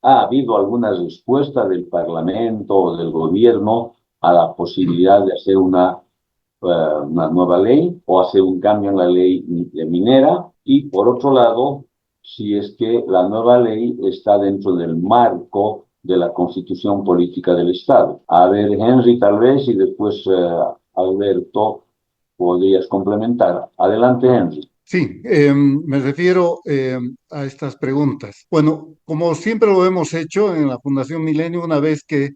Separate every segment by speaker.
Speaker 1: ¿Ha habido alguna respuesta del Parlamento o del gobierno a la posibilidad de hacer una nueva ley o hacer un cambio en la ley minera? Y por otro lado, si es que la nueva ley está dentro del marco de la constitución política del Estado. A ver, Henry, tal vez, y después Alberto, podrías complementar. Adelante, Henry.
Speaker 2: Sí, me refiero a estas preguntas. Bueno, como siempre lo hemos hecho en la Fundación Milenio, una vez que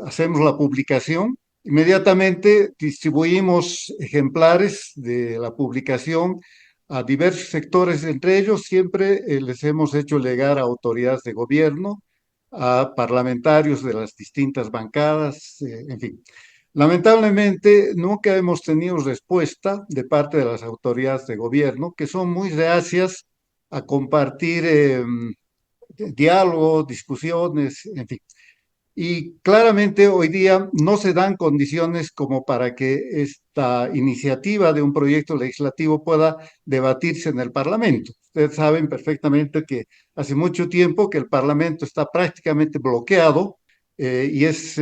Speaker 2: hacemos la publicación, inmediatamente distribuimos ejemplares de la publicación a diversos sectores, entre ellos siempre les hemos hecho llegar a autoridades de gobierno, a parlamentarios de las distintas bancadas, en fin. Lamentablemente, nunca hemos tenido respuesta de parte de las autoridades de gobierno, que son muy reacias a compartir diálogos, discusiones, en fin. Y claramente hoy día no se dan condiciones como para que esta iniciativa de un proyecto legislativo pueda debatirse en el Parlamento. Ustedes saben perfectamente que hace mucho tiempo que el Parlamento está prácticamente bloqueado y es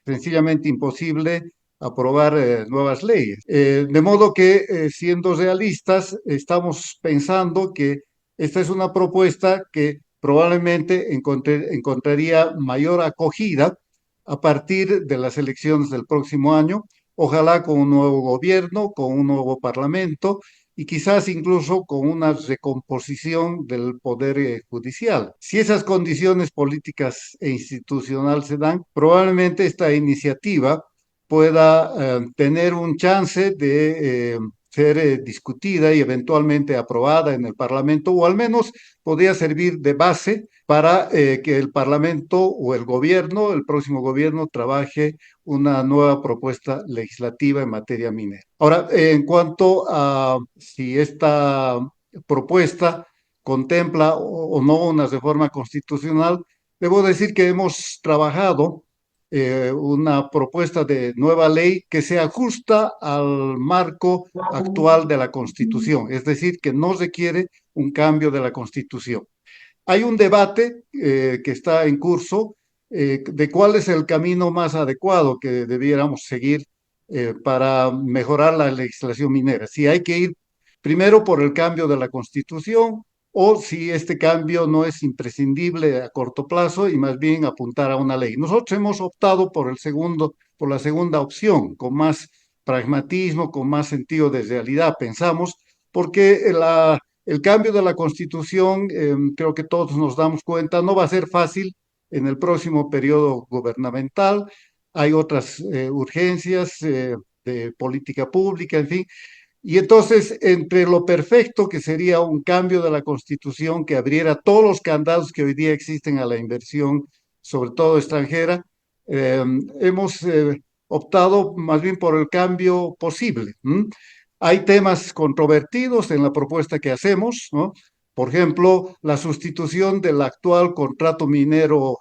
Speaker 2: sencillamente imposible aprobar nuevas leyes. De modo que, siendo realistas, estamos pensando que esta es una propuesta que probablemente encontraría mayor acogida a partir de las elecciones del próximo año, ojalá con un nuevo gobierno, con un nuevo parlamento y quizás incluso con una recomposición del poder judicial. Si esas condiciones políticas e institucionales se dan, probablemente esta iniciativa pueda tener un chance de ser discutida y eventualmente aprobada en el Parlamento, o al menos podría servir de base para que el Parlamento o el gobierno, el próximo gobierno, trabaje una nueva propuesta legislativa en materia minera. Ahora, en cuanto a si esta propuesta contempla o no una reforma constitucional, debo decir que hemos trabajado una propuesta de nueva ley que se ajusta al marco actual de la Constitución, es decir, que no requiere un cambio de la Constitución. Hay un debate que está en curso de cuál es el camino más adecuado que debiéramos seguir para mejorar la legislación minera. Si hay que ir primero por el cambio de la Constitución o si este cambio no es imprescindible a corto plazo y más bien apuntar a una ley. Nosotros hemos optado por por la segunda opción, con más pragmatismo, con más sentido de realidad, pensamos, porque el cambio de la Constitución, creo que todos nos damos cuenta, no va a ser fácil en el próximo periodo gubernamental. Hay otras urgencias de política pública, en fin. Y entonces, entre lo perfecto que sería un cambio de la Constitución que abriera todos los candados que hoy día existen a la inversión, sobre todo extranjera, eh, hemos optado más bien por el cambio posible. Hay temas controvertidos en la propuesta que hacemos, ¿no? Por ejemplo, la sustitución del actual contrato minero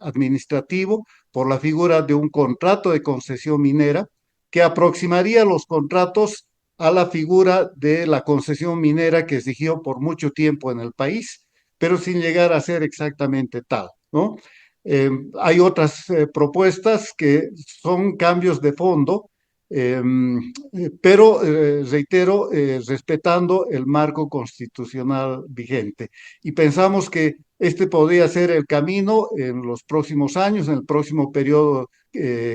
Speaker 2: administrativo por la figura de un contrato de concesión minera que aproximaría los contratos a la figura de la concesión minera que exigió por mucho tiempo en el país, pero sin llegar a ser exactamente tal, ¿no? Hay otras propuestas que son cambios de fondo, eh, pero reitero, respetando el marco constitucional vigente. Y pensamos que este podría ser el camino en los próximos años, en el próximo periodo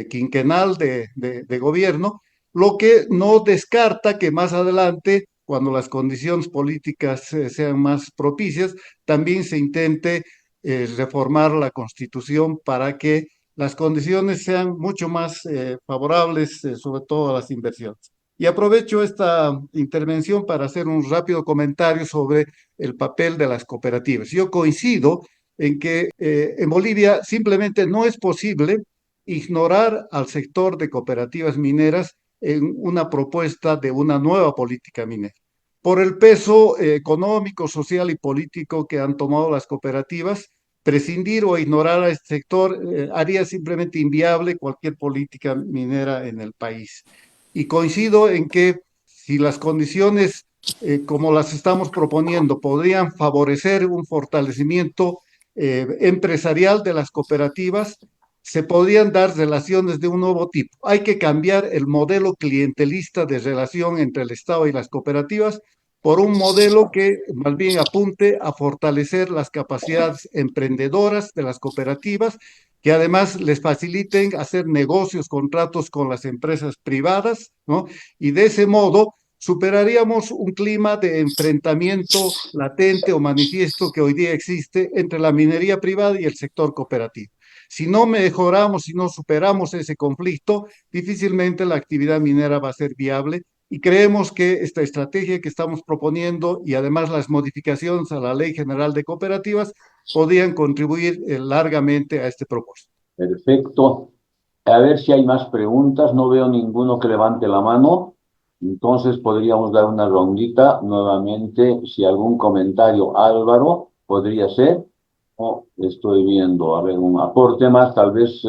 Speaker 2: quinquenal de gobierno, lo que no descarta que más adelante, cuando las condiciones políticas sean más propicias, también se intente reformar la Constitución para que las condiciones sean mucho más favorables, sobre todo a las inversiones. Y aprovecho esta intervención para hacer un rápido comentario sobre el papel de las cooperativas. Yo coincido en que en Bolivia simplemente no es posible ignorar al sector de cooperativas mineras en una propuesta de una nueva política minera. Por el peso económico, social y político que han tomado las cooperativas, prescindir o ignorar a este sector haría simplemente inviable cualquier política minera en el país. Y coincido en que si las condiciones como las estamos proponiendo podrían favorecer un fortalecimiento empresarial de las cooperativas, se podrían dar relaciones de un nuevo tipo. Hay que cambiar el modelo clientelista de relación entre el Estado y las cooperativas por un modelo que más bien apunte a fortalecer las capacidades emprendedoras de las cooperativas, que además les faciliten hacer negocios, contratos con las empresas privadas, ¿no? Y de ese modo superaríamos un clima de enfrentamiento latente o manifiesto que hoy día existe entre la minería privada y el sector cooperativo. Si no mejoramos, si no superamos ese conflicto, difícilmente la actividad minera va a ser viable y creemos que esta estrategia que estamos proponiendo y además las modificaciones a la Ley General de Cooperativas podrían contribuir largamente a este propósito.
Speaker 1: Perfecto. A ver si hay más preguntas. No veo ninguno que levante la mano. Entonces podríamos dar una rondita nuevamente. Si algún comentario, Álvaro, podría ser. Oh, estoy viendo, a ver, un aporte más, tal vez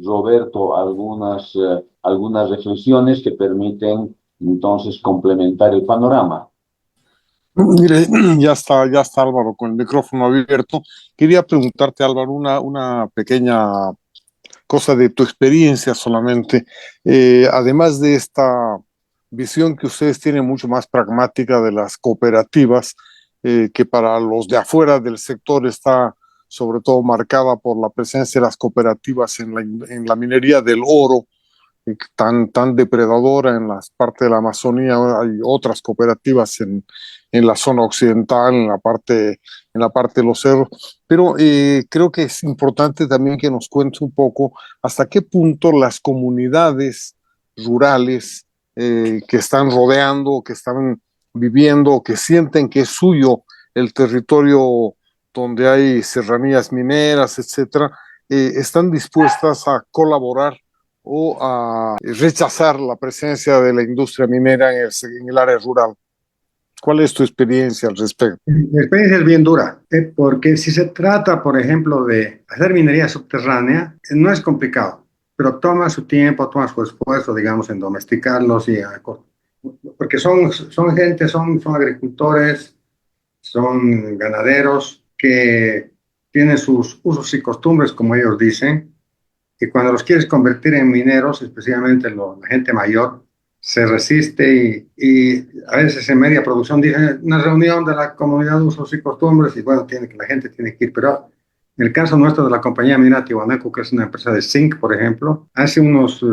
Speaker 1: Roberto, algunas reflexiones que permiten entonces complementar el panorama.
Speaker 3: Mire, ya está Álvaro con el micrófono abierto. Quería preguntarte, Álvaro, una pequeña cosa de tu experiencia solamente. Además de esta visión que ustedes tienen mucho más pragmática de las cooperativas, que para los de afuera del sector está sobre todo marcada por la presencia de las cooperativas en la minería del oro, tan depredadora en las partes de la Amazonía. Hay otras cooperativas en la zona occidental, en la parte de los cerros, pero creo que es importante también que nos cuentes un poco hasta qué punto las comunidades rurales que están rodeando, que están viviendo, que sienten que es suyo el territorio donde hay serranías mineras, etcétera, están dispuestas a colaborar o a rechazar la presencia de la industria minera en el área rural. ¿Cuál es tu experiencia al respecto?
Speaker 4: Mi experiencia es bien dura, porque si se trata, por ejemplo, de hacer minería subterránea, no es complicado, pero toma su tiempo, toma su esfuerzo, digamos, en domesticarlos porque son gente, son agricultores, son ganaderos que tienen sus usos y costumbres, como ellos dicen, y cuando los quieres convertir en mineros, especialmente la gente mayor, se resiste y a veces en media producción dicen una reunión de la comunidad de usos y costumbres y bueno, la gente tiene que ir, pero en el caso nuestro de la compañía minera Tiwanaku, que es una empresa de zinc, por ejemplo, hace unos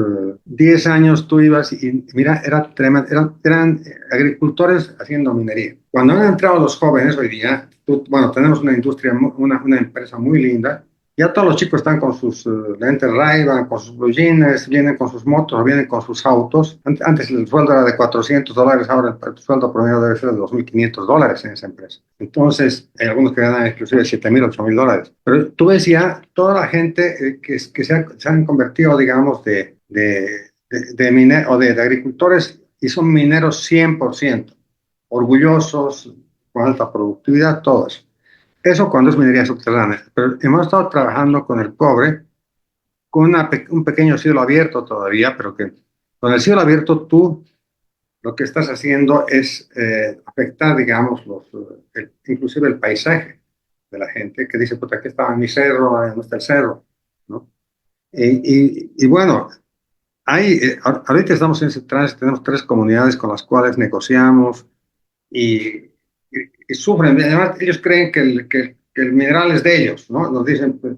Speaker 4: 10 años tú ibas y mira, era tremendo, eran agricultores haciendo minería. Cuando han entrado los jóvenes hoy día, bueno, tenemos una industria, una empresa muy linda. Ya todos los chicos están con sus lentes Ray-Ban, con sus blue jeans, vienen con sus motos, vienen con sus autos. Antes el sueldo era de $400, ahora el sueldo promedio debe ser de $2.500 en esa empresa. Entonces, hay algunos que ganan inclusive $7.000, $8.000. Pero tú ves ya toda la gente que se han convertido, digamos, de agricultores y son mineros 100%, orgullosos, con alta productividad, todo eso. Eso cuando es minería subterránea. Pero hemos estado trabajando con el cobre, con un pequeño cielo abierto todavía, pero que con el cielo abierto tú lo que estás haciendo es afectar, digamos, inclusive el paisaje de la gente, que dice, puta, aquí estaba mi cerro, no está el cerro, ¿no? Y bueno, ahorita estamos en ese tránsito, tenemos 3 comunidades con las cuales negociamos y sufren. Además, ellos creen que el mineral es de ellos, ¿no? Nos dicen, pues,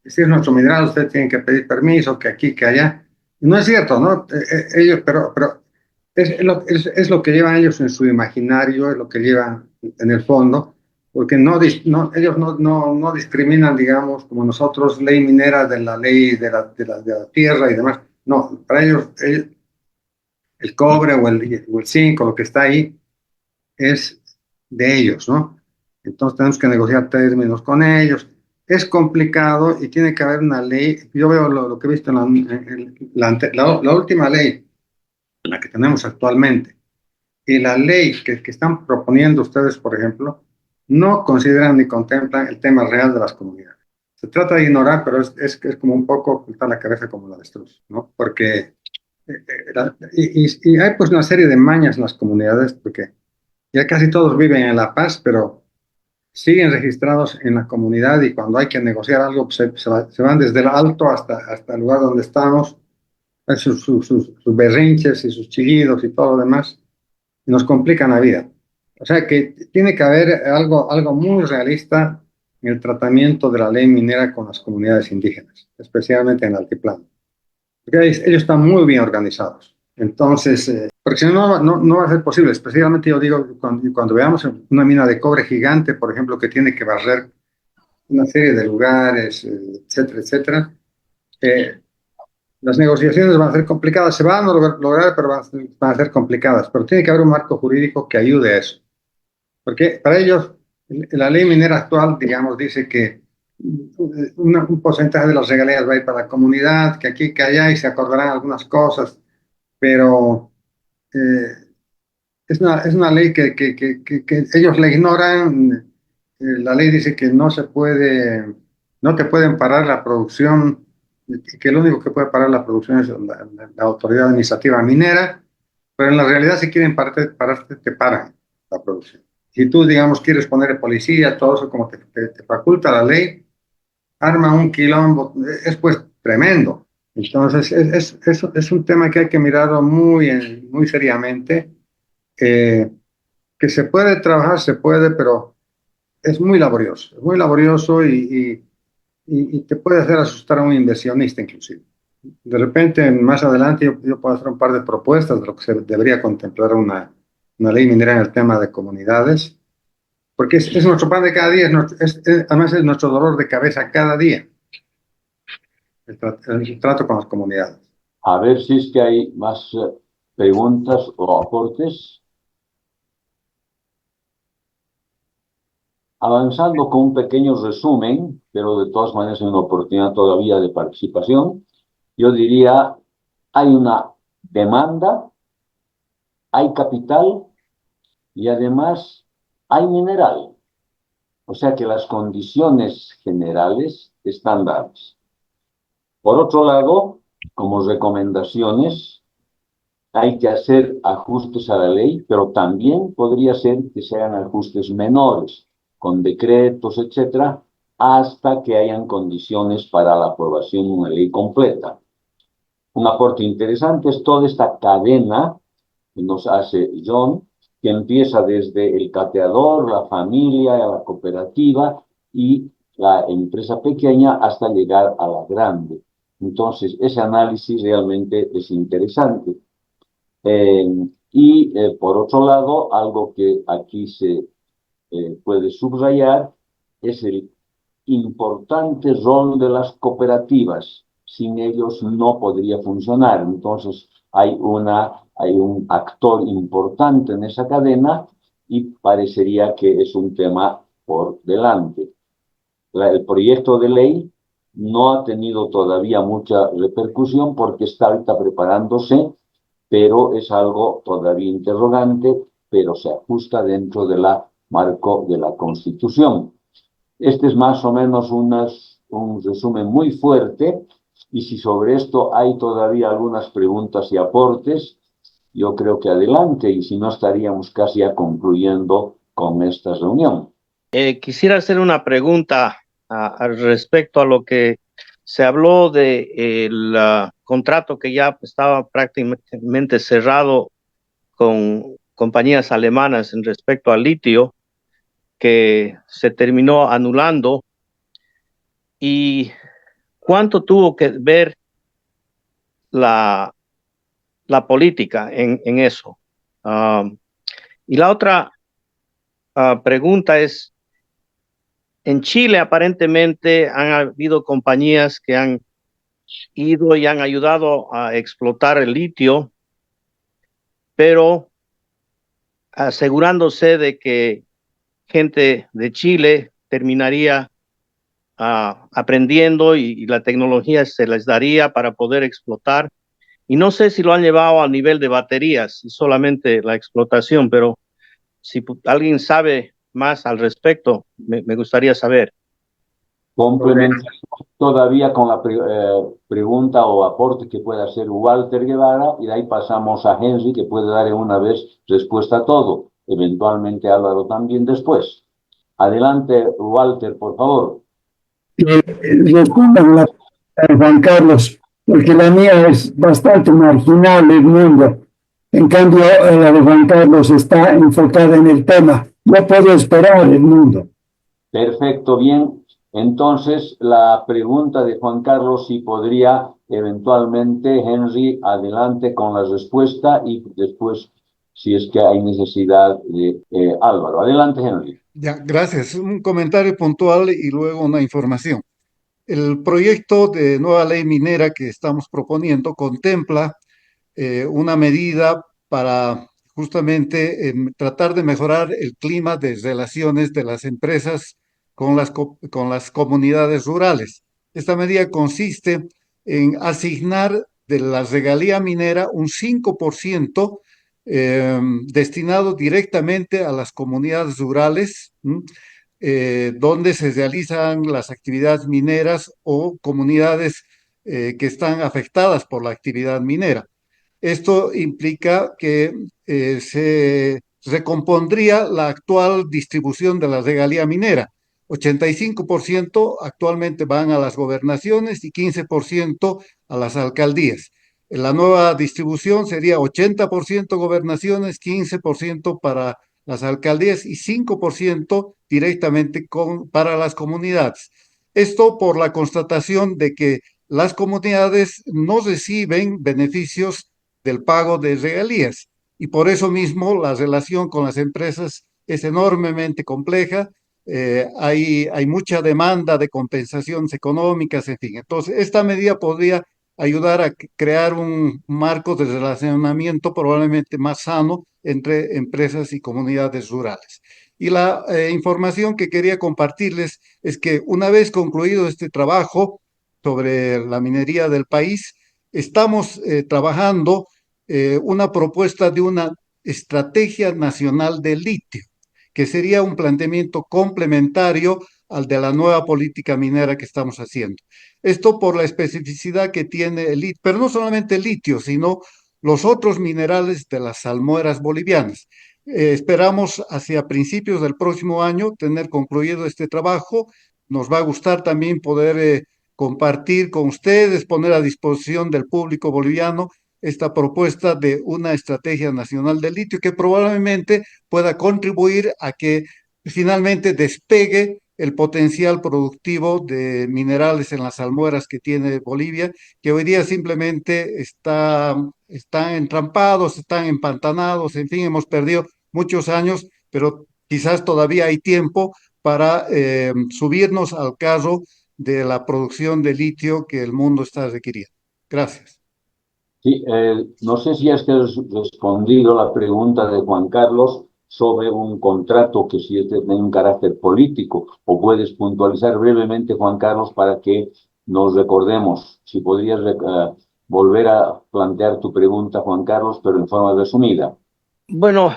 Speaker 4: si es nuestro mineral, ustedes tienen que pedir permiso, que aquí, que allá. No es cierto, ¿no? Ellos, pero es lo que llevan ellos en su imaginario, es lo que llevan en el fondo, porque ellos no discriminan, digamos, como nosotros, ley minera de la ley de la tierra y demás. No, para ellos el cobre o el zinc o lo que está ahí es de ellos, ¿no? Entonces tenemos que negociar términos con ellos. Es complicado y tiene que haber una ley. Yo veo lo que he visto en la última ley, la que tenemos actualmente, y la ley que están proponiendo ustedes, por ejemplo, no consideran ni contemplan el tema real de las comunidades. Se trata de ignorar, pero es como un poco ocultar la cabeza como la destruye, ¿no? Porque y hay pues una serie de mañas en las comunidades, porque ya casi todos viven en La Paz, pero siguen registrados en la comunidad y cuando hay que negociar algo, pues, se van desde el alto hasta el lugar donde estamos, sus berrinches y sus chillidos y todo lo demás, y nos complican la vida. O sea que tiene que haber algo muy realista en el tratamiento de la ley minera con las comunidades indígenas, especialmente en el altiplano. Porque ellos están muy bien organizados. Entonces, porque si no va a ser posible, especialmente yo digo, cuando veamos una mina de cobre gigante, por ejemplo, que tiene que barrer una serie de lugares, etcétera, etcétera, las negociaciones van a ser complicadas, se van a lograr, pero van a ser complicadas, pero tiene que haber un marco jurídico que ayude a eso. Porque para ellos, la ley minera actual, digamos, dice que un porcentaje de las regalías va a ir para la comunidad, que aquí, que allá, y se acordarán algunas cosas, pero es una ley que ellos la ignoran. La ley dice que no te pueden parar la producción, que lo único que puede parar la producción es la autoridad administrativa minera, pero en la realidad si quieren pararte, te paran la producción. Si tú, digamos, quieres poner policía, todo eso como te faculta la ley, arma un quilombo, es pues tremendo. Entonces, es un tema que hay que mirarlo muy seriamente. Que se puede trabajar, se puede, pero es muy laborioso y te puede hacer asustar a un inversionista inclusive. De repente, más adelante, yo puedo hacer un par de propuestas de lo que se debería contemplar una ley minera en el tema de comunidades, porque es nuestro pan de cada día, además es nuestro dolor de cabeza cada día, el trato con las comunidades.
Speaker 1: A ver si es que hay más preguntas o aportes. Avanzando con un pequeño resumen, pero de todas maneras hay una oportunidad todavía de participación, yo diría, hay una demanda, hay capital y además hay mineral. O sea que las condiciones generales están dadas. Por otro lado, como recomendaciones, hay que hacer ajustes a la ley, pero también podría ser que sean ajustes menores, con decretos, etcétera, hasta que hayan condiciones para la aprobación de una ley completa. Un aporte interesante es toda esta cadena que nos hace John, que empieza desde el cateador, la familia, la cooperativa y la empresa pequeña hasta llegar a la grande. Entonces, ese análisis realmente es interesante. Por otro lado, algo que aquí se puede subrayar es el importante rol de las cooperativas. Sin ellos no podría funcionar. Entonces, hay un actor importante en esa cadena y parecería que es un tema por delante. El proyecto de ley no ha tenido todavía mucha repercusión porque está ahorita preparándose, pero es algo todavía interrogante, pero se ajusta dentro del marco de la Constitución. Este es más o menos un resumen muy fuerte, y si sobre esto hay todavía algunas preguntas y aportes, yo creo que adelante, y si no estaríamos casi ya concluyendo con esta reunión.
Speaker 5: Quisiera hacer una pregunta al respecto a lo que se habló del contrato que ya estaba prácticamente cerrado con compañías alemanas en respecto al litio, que se terminó anulando. ¿Y cuánto tuvo que ver la política en eso? Y la otra pregunta es, en Chile aparentemente han habido compañías que han ido y han ayudado a explotar el litio, pero asegurándose de que gente de Chile terminaría aprendiendo y la tecnología se les daría para poder explotar. Y no sé si lo han llevado a nivel de baterías y solamente la explotación, pero si alguien sabe más al respecto, me gustaría saber.
Speaker 1: Complementamos todavía con la pregunta o aporte que pueda hacer Walter Guevara, y de ahí pasamos a Henry, que puede dar en una vez respuesta a todo, eventualmente Álvaro también después. Adelante, Walter, por favor.
Speaker 6: Que respondan la Juan Carlos, porque la mía es bastante marginal del mundo. En cambio, la de Juan Carlos está enfocada en el tema. No puedo esperar el mundo.
Speaker 1: Perfecto, bien. Entonces, la pregunta de Juan Carlos, si podría eventualmente, Henry, adelante con la respuesta y después, si es que hay necesidad de Álvaro. Adelante, Henry.
Speaker 2: Ya, gracias. Un comentario puntual y luego una información. El proyecto de nueva ley minera que estamos proponiendo contempla una medida para justamente tratar de mejorar el clima de relaciones de las empresas con las comunidades rurales. Esta medida consiste en asignar de la regalía minera un 5% destinado directamente a las comunidades rurales, donde se realizan las actividades mineras o comunidades que están afectadas por la actividad minera. Esto implica que se recompondría la actual distribución de la regalía minera. 85% actualmente van a las gobernaciones y 15% a las alcaldías. La nueva distribución sería 80% gobernaciones, 15% para las alcaldías y 5% directamente para las comunidades. Esto por la constatación de que las comunidades no reciben beneficios del pago de regalías y por eso mismo la relación con las empresas es enormemente compleja. Hay mucha demanda de compensaciones económicas, en fin. Entonces, esta medida podría ayudar a crear un marco de relacionamiento probablemente más sano entre empresas y comunidades rurales. Y la información que quería compartirles es que una vez concluido este trabajo sobre la minería del país, estamos trabajando una propuesta de una estrategia nacional de litio, que sería un planteamiento complementario al de la nueva política minera que estamos haciendo. Esto por la especificidad que tiene el litio, pero no solamente el litio, sino los otros minerales de las salmueras bolivianas. Esperamos hacia principios del próximo año tener concluido este trabajo. Nos va a gustar también poder compartir con ustedes, poner a disposición del público boliviano esta propuesta de una estrategia nacional del litio que probablemente pueda contribuir a que finalmente despegue el potencial productivo de minerales en las salmueras que tiene Bolivia, que hoy día simplemente están entrampados, están empantanados, en fin, hemos perdido muchos años, pero quizás todavía hay tiempo para subirnos al carro de la producción de litio que el mundo está requiriendo. Gracias.
Speaker 1: Sí, no sé si has respondido la pregunta de Juan Carlos sobre un contrato que sí tiene un carácter político, o puedes puntualizar brevemente, Juan Carlos, para que nos recordemos. Si podrías volver a plantear tu pregunta, Juan Carlos, pero en forma resumida.
Speaker 5: Bueno,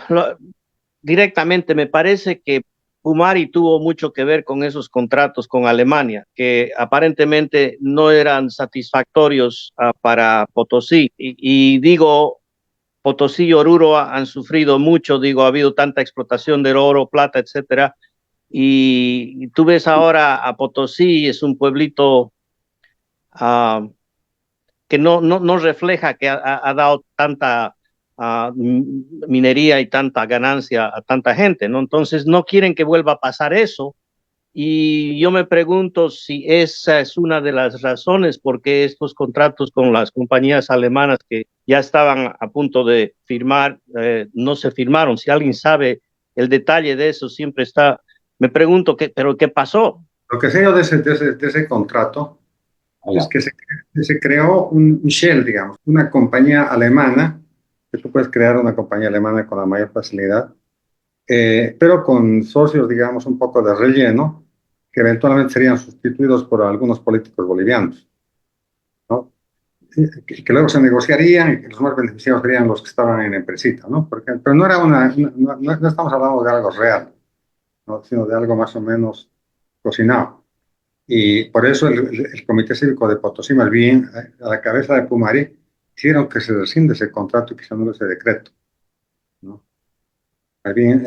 Speaker 5: directamente me parece que Pumari tuvo mucho que ver con esos contratos con Alemania, que aparentemente no eran satisfactorios para Potosí. Y digo, Potosí y Oruro han sufrido mucho, digo, ha habido tanta explotación de oro, plata, etcétera. Y tú ves ahora a Potosí, es un pueblito que no refleja que ha dado tanta minería y tanta ganancia a tanta gente, ¿no? Entonces no quieren que vuelva a pasar eso. Y yo me pregunto si esa es una de las razones por qué estos contratos con las compañías alemanas que ya estaban a punto de firmar, no se firmaron. Si alguien sabe el detalle de eso, siempre está, me pregunto, ¿pero qué pasó?
Speaker 4: Lo que sé yo de ese contrato
Speaker 1: Allá.
Speaker 4: es que se creó un Shell, digamos, una compañía alemana, que tú puedes crear una compañía alemana con la mayor facilidad, pero con socios, digamos, un poco de relleno, que eventualmente serían sustituidos por algunos políticos bolivianos, ¿no? Que luego se negociarían y que los más beneficiados serían los que estaban en empresita, ¿no? Pero no era no estamos hablando de algo real, ¿no? Sino de algo más o menos cocinado. Y por eso el Comité Cívico de Potosí, más bien, a la cabeza de Pumari, hicieron que se rescinde ese contrato y que se anule ese decreto, ¿no? más bien,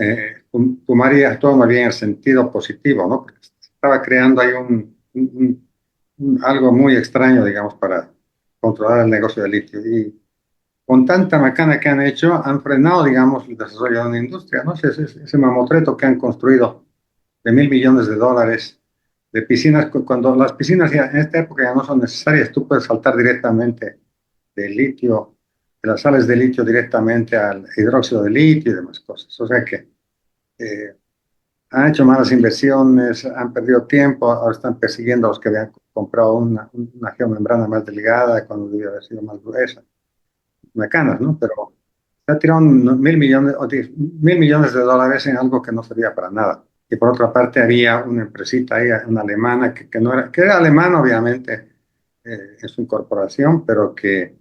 Speaker 4: Pumari actuó más bien en el sentido positivo, ¿no? Porque estaba creando ahí algo muy extraño, digamos, para controlar el negocio del litio. Y con tanta macana que han hecho, han frenado, digamos, el desarrollo de una industria, ¿no? Ese mamotreto que han construido de $1.000 millones de piscinas, cuando las piscinas ya, en esta época ya no son necesarias, tú puedes saltar directamente del litio, de las sales de litio directamente al hidróxido de litio y demás cosas. O sea que han hecho malas inversiones, han perdido tiempo, ahora están persiguiendo a los que habían comprado una geomembrana más delgada cuando debía haber sido más gruesa. Macanas, ¿no? Pero se ha tirado $1.000 millones de dólares en algo que no servía para nada. Y por otra parte había una empresita ahí, una alemana, que no era, que era alemana obviamente en su incorporación, pero que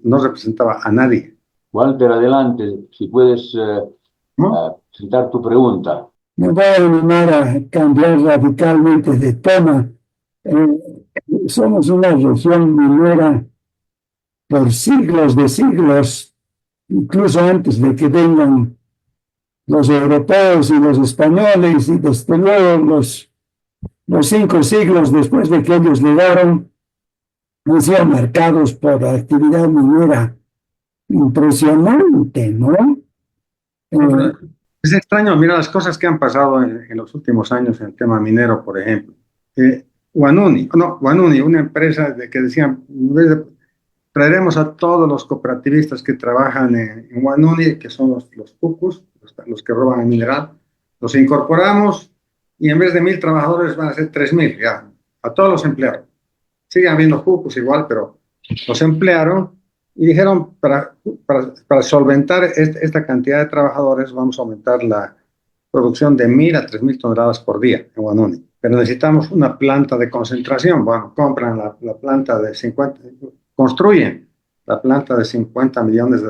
Speaker 4: no representaba a nadie.
Speaker 1: Walter, adelante, si puedes
Speaker 4: ¿No?
Speaker 1: presentar tu pregunta.
Speaker 6: Me voy a animar a cambiar radicalmente de tema. Somos una región minera por siglos de siglos, incluso antes de que vengan los europeos y los españoles, y desde luego los 5 siglos después de que ellos llegaron, han sido marcados por actividad minera impresionante, ¿no?
Speaker 4: Es extraño, mira las cosas que han pasado en los últimos años en el tema minero, por ejemplo. Wanuni, una empresa que decían, traeremos a todos los cooperativistas que trabajan en Wanuni, que son los cucus, los que roban el mineral, los incorporamos y en vez de 1.000 trabajadores van a ser 3.000, ya, a todos los empleados. Siguen habiendo cucus igual, pero los emplearon y dijeron, para solventar esta cantidad de trabajadores, vamos a aumentar la producción de 1.000 a 3.000 toneladas por día en Wanuni. Pero necesitamos una planta de concentración. Bueno, compran la planta de 50, construyen la planta de $50 millones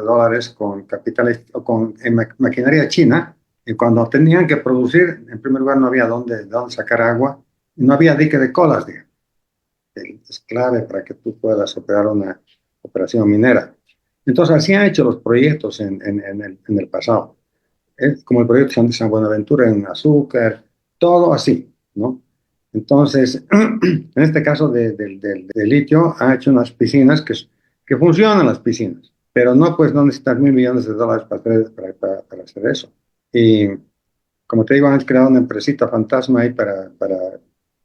Speaker 4: con capital, con maquinaria china, y cuando tenían que producir, en primer lugar no había dónde sacar agua, y no había dique de colas, digamos. Es clave para que tú puedas operar una operación minera. Entonces, así han hecho los proyectos en el pasado. Como el proyecto de San Buenaventura en azúcar, todo así, ¿no? Entonces, en este caso del litio, ha hecho unas piscinas que funcionan las piscinas, pero no necesitas $1.000 millones para hacer eso. Y como te digo, han creado una empresita fantasma ahí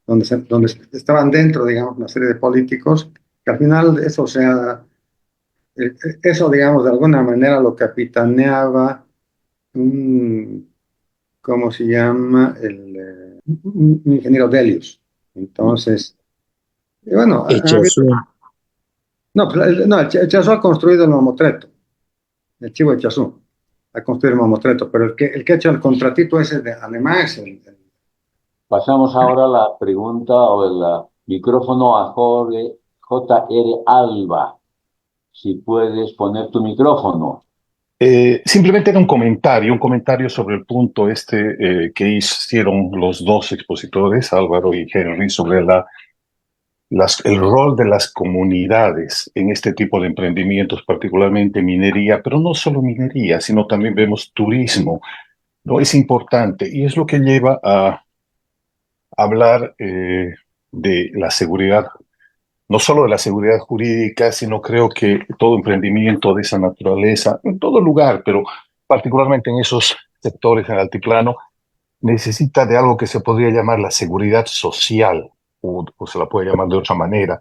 Speaker 4: donde estaban dentro, digamos, una serie de políticos, que al final eso, digamos, de alguna manera lo capitaneaba ¿cómo se llama? Un ingeniero Delius. Entonces, bueno, el Chazú ha construido el mamotreto, el chivo de Chazú ha construido el mamotreto, pero el que ha hecho el contratito ese de alemán es
Speaker 1: Pasamos ahora la pregunta o el micrófono a Jorge J.R. Alba. Si puedes poner tu micrófono.
Speaker 7: Simplemente era un comentario sobre el punto que hicieron los dos expositores, Álvaro y Henry, sobre el rol de las comunidades en este tipo de emprendimientos, particularmente minería, pero no solo minería, sino también vemos turismo, ¿no? Es importante y es lo que lleva a hablar de la seguridad, no solo de la seguridad jurídica, sino creo que todo emprendimiento de esa naturaleza, en todo lugar, pero particularmente en esos sectores en el altiplano, necesita de algo que se podría llamar la seguridad social, o se la puede llamar de otra manera,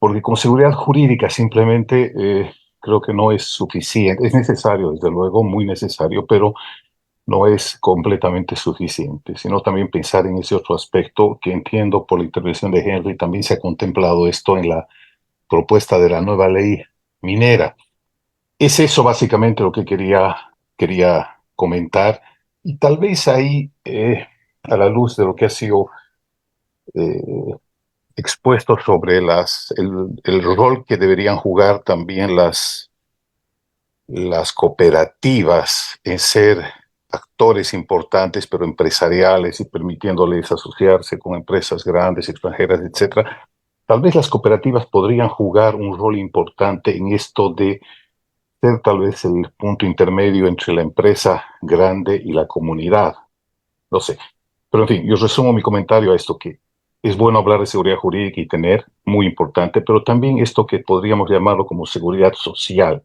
Speaker 7: porque con seguridad jurídica simplemente creo que no es suficiente. Es necesario, desde luego, muy necesario, pero no es completamente suficiente, sino también pensar en ese otro aspecto que entiendo por la intervención de Henry, también se ha contemplado esto en la propuesta de la nueva ley minera. Es eso básicamente lo que quería comentar, y tal vez ahí, a la luz de lo que ha sido expuesto sobre el rol que deberían jugar también las cooperativas en ser actores importantes, pero empresariales, y permitiéndoles asociarse con empresas grandes, extranjeras, etcétera. Tal vez las cooperativas podrían jugar un rol importante en esto de ser tal vez el punto intermedio entre la empresa grande y la comunidad. No sé. Pero en fin, yo resumo mi comentario a esto, que es bueno hablar de seguridad jurídica y tener, muy importante, pero también esto que podríamos llamarlo como seguridad social,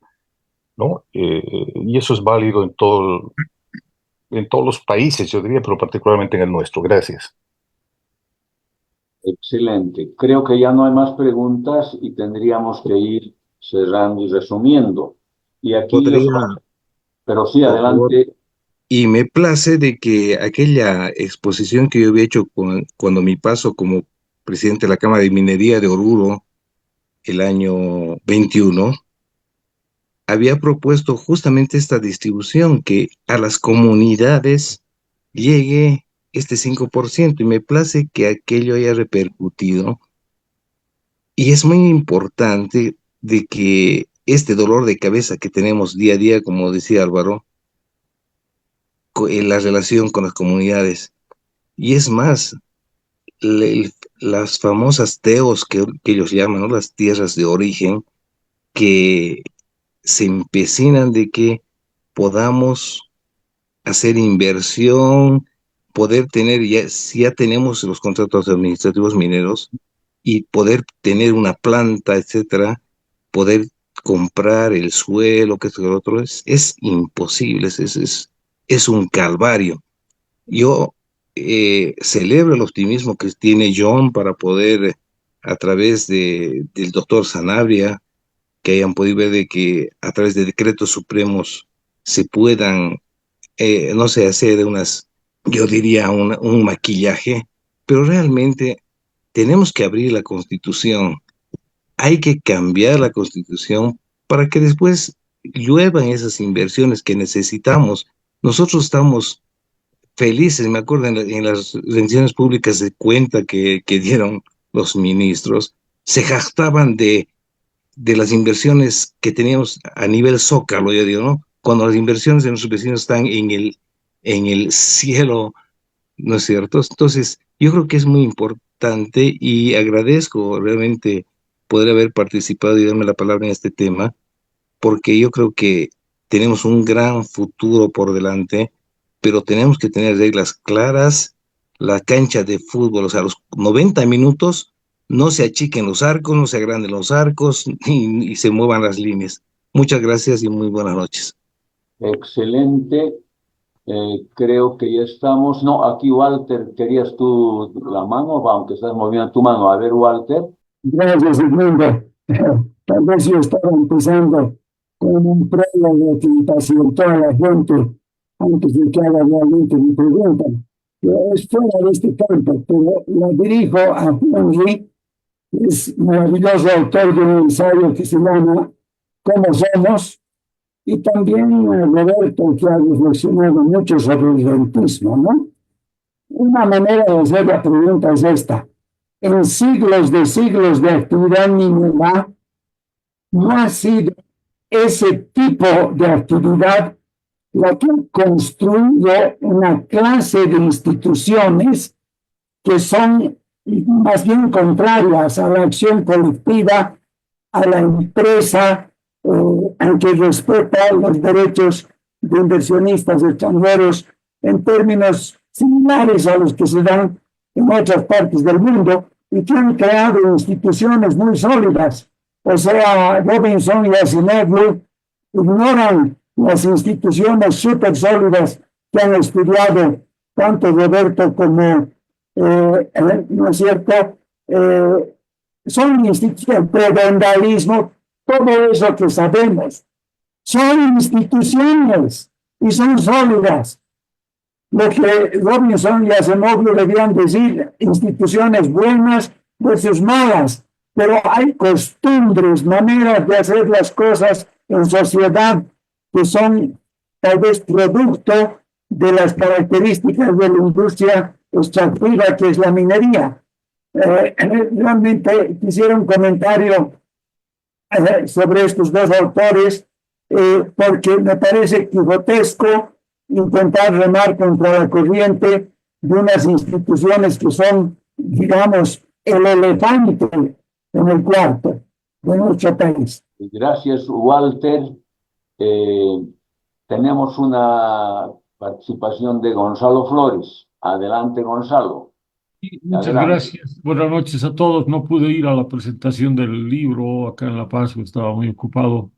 Speaker 7: ¿no? Y eso es válido en todos los países, yo diría, pero particularmente en el nuestro. Gracias.
Speaker 1: Excelente. Creo que ya no hay más preguntas y tendríamos que ir cerrando y resumiendo. Y aquí pero sí,
Speaker 8: por favor.
Speaker 1: adelante.
Speaker 8: Y me place de que aquella exposición que yo había hecho cuando mi paso como presidente de la Cámara de Minería de Oruro, el año 21, había propuesto justamente esta distribución, que a las comunidades llegue este 5%, y me place que aquello haya repercutido. Y es muy importante de que este dolor de cabeza que tenemos día a día, como decía Álvaro, en la relación con las comunidades. Y es más, las famosas teos que ellos llaman, ¿no? Las tierras de origen, que se empecinan de que podamos hacer inversión, poder tener, si ya tenemos los contratos administrativos mineros, y poder tener una planta, etcétera, poder comprar el suelo, que esto y lo otro, es imposible, es un calvario. Yo celebro el optimismo que tiene John para poder, a través del doctor Sanabria, que hayan podido ver de que a través de decretos supremos se puedan, no sé, hacer yo diría, un maquillaje, pero realmente tenemos que abrir la Constitución. Hay que cambiar la Constitución para que después lluevan esas inversiones que necesitamos. Nosotros estamos felices, me acuerdo en las rendiciones públicas de cuenta que dieron los ministros, se jactaban de las inversiones que teníamos a nivel zócalo, yo digo, ¿no? Cuando las inversiones de nuestros vecinos están en el cielo, ¿no es cierto? Entonces, yo creo que es muy importante y agradezco realmente poder haber participado y darme la palabra en este tema, porque yo creo que tenemos un gran futuro por delante, pero tenemos que tener reglas claras. La cancha de fútbol, o sea, los 90 minutos, no se achiquen los arcos, no se agranden los arcos y se muevan las líneas. Muchas gracias y muy buenas noches.
Speaker 1: Excelente. Creo que ya estamos. No, aquí Walter, ¿querías tú la mano? Aunque estás moviendo tu mano. A ver, Walter.
Speaker 6: Gracias, Edmundo. Tal vez yo estaba empezando con un prólogo que impacientó a la gente antes de que haga realmente mi pregunta. Es fuera de este campo, pero la dirijo a Henry, que es maravilloso autor de un ensayo que se llama ¿Cómo somos? Y también a Roberto, que ha reflexionado mucho sobre el rentismo, ¿no? Una manera de hacer la pregunta es esta. En siglos de actividad minera, no ha sido ese tipo de actividad la que ha construido una clase de instituciones que son más bien contrarias a la acción colectiva, a la empresa, que respeta los derechos de inversionistas extranjeros en términos similares a los que se dan en otras partes del mundo, y que han creado instituciones muy sólidas. O sea, Robinson y Asimov ignoran las instituciones súper sólidas que han estudiado tanto Roberto como, ¿no es cierto? Son instituciones, prebendalismo, todo eso que sabemos, son instituciones y son sólidas. Lo que Robinson y Asimov debían decir, instituciones buenas versus malas, pero hay costumbres, maneras de hacer las cosas en sociedad que son tal vez producto de las características de la industria extractiva que es la minería. Realmente quisiera un comentario sobre estos dos autores, porque me parece quijotesco intentar remar contra la corriente de unas instituciones que son, digamos, el elefante en el cuarto de nuestro país.
Speaker 1: Gracias, Walter. Tenemos una participación de Gonzalo Flores. Adelante, Gonzalo.
Speaker 9: Sí, muchas
Speaker 1: Adelante.
Speaker 9: gracias. Buenas noches a todos. No pude ir a la presentación del libro acá en La Paz, estaba muy ocupado,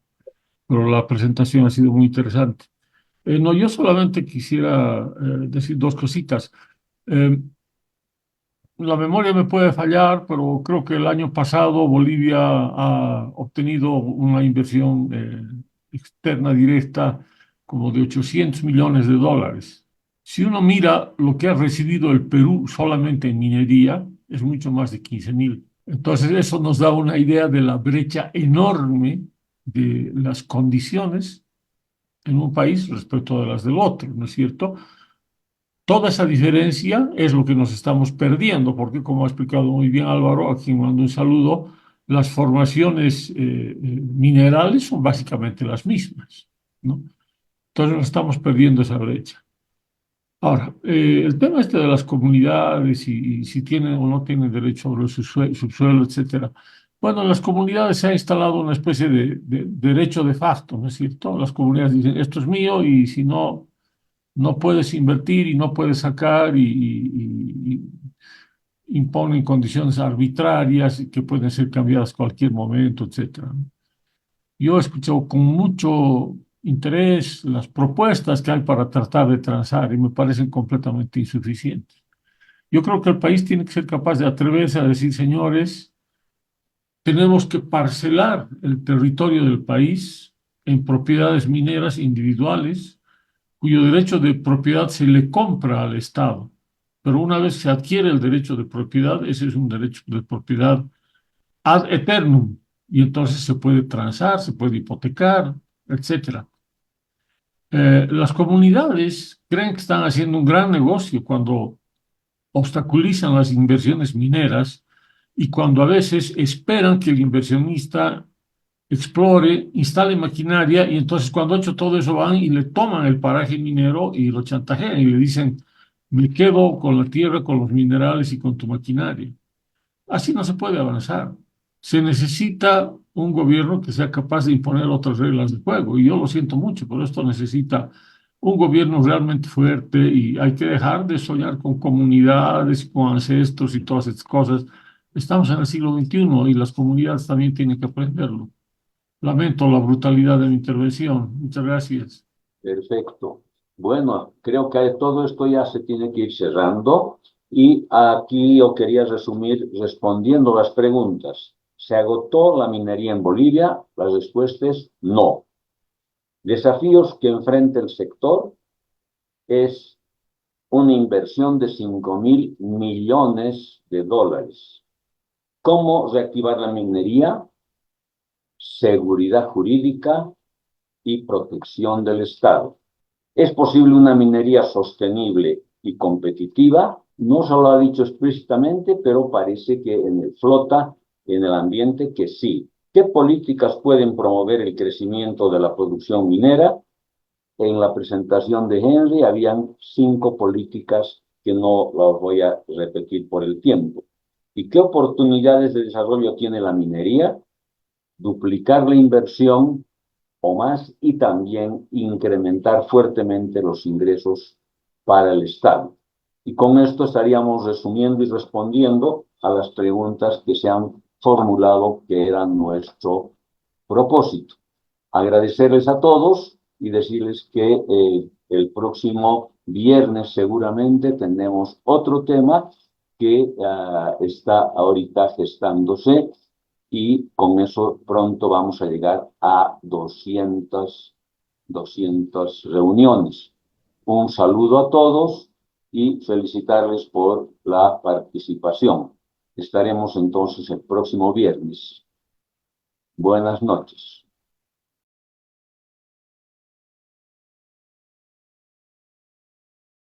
Speaker 9: pero la presentación ha sido muy interesante. No, yo solamente quisiera decir dos cositas. Eh, la memoria me puede fallar, pero creo que el año pasado Bolivia ha obtenido una inversión externa directa como de 800 millones de dólares. Si uno mira lo que ha recibido el Perú solamente en minería, es mucho más de 15.000. Entonces, eso nos da una idea de la brecha enorme de las condiciones en un país respecto de las del otro, ¿no es cierto? Toda esa diferencia es lo que nos estamos perdiendo, porque como ha explicado muy bien Álvaro, a quien mando un saludo, las formaciones minerales son básicamente las mismas, ¿no? Entonces nos estamos perdiendo esa brecha. Ahora, el tema este de las comunidades y si tienen o no tienen derecho sobre su subsuelo, etcétera. Bueno, en las comunidades se ha instalado una especie de derecho de facto, ¿no es cierto? Las comunidades dicen, esto es mío y si no, no puedes invertir y no puedes sacar y imponen condiciones arbitrarias que pueden ser cambiadas a cualquier momento, etcétera. Yo he escuchado con mucho interés las propuestas que hay para tratar de transar y me parecen completamente insuficientes. Yo creo que el país tiene que ser capaz de atreverse a decir, señores, tenemos que parcelar el territorio del país en propiedades mineras individuales cuyo derecho de propiedad se le compra al Estado. Pero una vez se adquiere el derecho de propiedad, ese es un derecho de propiedad ad eternum, y entonces se puede transar, se puede hipotecar, etcétera. Las comunidades creen que están haciendo un gran negocio cuando obstaculizan las inversiones mineras y cuando a veces esperan que el inversionista explore, instale maquinaria y entonces cuando ha hecho todo eso van y le toman el paraje minero y lo chantajean y le dicen, me quedo con la tierra, con los minerales y con tu maquinaria. Así no se puede avanzar. Se necesita un gobierno que sea capaz de imponer otras reglas de juego. Y yo lo siento mucho, pero esto necesita un gobierno realmente fuerte y hay que dejar de soñar con comunidades, con ancestros y todas estas cosas. Estamos en el siglo XXI y las comunidades también tienen que aprenderlo. Lamento la brutalidad de mi intervención. Muchas gracias.
Speaker 1: Perfecto. Bueno, creo que todo esto ya se tiene que ir cerrando y aquí yo quería resumir respondiendo las preguntas. ¿Se agotó la minería en Bolivia? La respuesta es no. Desafíos que enfrenta el sector es una inversión de 5.000 millones de dólares. ¿Cómo reactivar la minería? Seguridad jurídica y protección del Estado. ¿Es posible una minería sostenible y competitiva? No se lo ha dicho explícitamente, pero parece que flota en el ambiente que sí. ¿Qué políticas pueden promover el crecimiento de la producción minera? En la presentación de Henry habían 5 políticas que no las voy a repetir por el tiempo. ¿Y qué oportunidades de desarrollo tiene la minería? Duplicar la inversión o más y también incrementar fuertemente los ingresos para el Estado. Y con esto estaríamos resumiendo y respondiendo a las preguntas que se han formulado, que eran nuestro propósito. Agradecerles a todos y decirles que el próximo viernes seguramente tenemos otro tema que está ahorita gestándose y con eso pronto vamos a llegar a 200 reuniones. Un saludo a todos y felicitarles por la participación. Estaremos entonces el próximo viernes. Buenas noches.